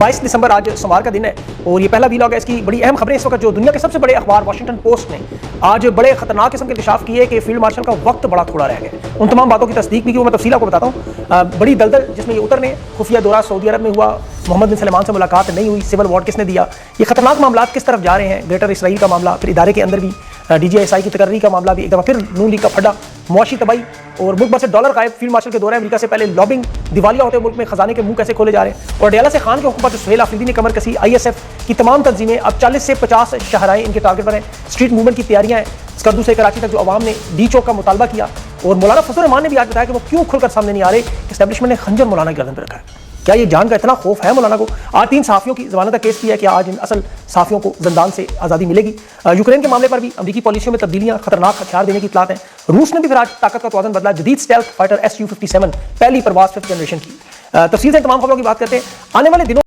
22 दिसंबर आज सोमवार का दिन है और ये पहला व्लॉग है। इसकी बड़ी अहम खबरें इस वक्त जो दुनिया के सबसे बड़े अखबार वाशिंगटन पोस्ट ने आज बड़े खतरनाक किस्म के इंकशाफ किए कि फील्ड मार्शल का वक्त बड़ा थोड़ा रह गया। उन तमाम बातों की तस्दीक भी की, वो मैं तफसील आपको बताता हूँ। बड़ी दलदल जिसमें ये उतरने, खुफिया दौरा सऊदी अरब में हुआ, मोहम्मद बिन सलमान से मुलाकात नहीं हुई, सिविल वॉर किसने दिया, ये खतरनाक मामला किस तरफ जा रहे हैं, ग्रेटर इसराइल का मामला, फिर इदारे के अंदर भी DGSI की तकर्री का मामला भी, एक दफ़ा फिर नून लीग का फड्डा, मुआशी तबाही और मुल्क भर से डॉलर गायब, फील्ड मार्शल के दौरे अमेरिका से पहले लॉबिंग, दिवालिया होते मुल्क में खजाने के मुंह कैसे खोले जा रहे हैं, और डेला से खान के हुक्म पर सुहेल आफरीदी ने कमर कसी। ISF की तमाम तंजीमें अब 40 से 50 शहराएं इनके टारगेट पर हैं। स्ट्रीट मूवमेंट की तैयारियां हैं। स्कर्दू से कराची तक जो अवाम ने डी चौक का मुतालबा किया, और मौलाना फजल रहमान ने भी आज बताया कि वो क्यों खुलकर सामने नहीं आ रहे। इस्टेब्लिशमेंट ने खंजर मौलाना की गर्दन पर रखा है। क्या ये जान का इतना खौफ है मौलाना को? आज 3 सहाफ़ियों की जमानत का केस किया है कि आज इन असल सहाफ़ियों को ज़िंदान से आज़ादी मिलेगी। यूक्रेन के मामले पर भी अमरीकी पॉलिसियों में तब्दीलियां, खतरनाक हथियार देने की इतलात हैं। रूस ने भी फिर आज ताकत का तवाज़ुन बदला, जदीद स्टेल्थ फाइटर Su-57 पहली परवाज़ 5th जनरेशन की। तफसील से तमाम खबरों की बात करते हैं। आने वाले दिनों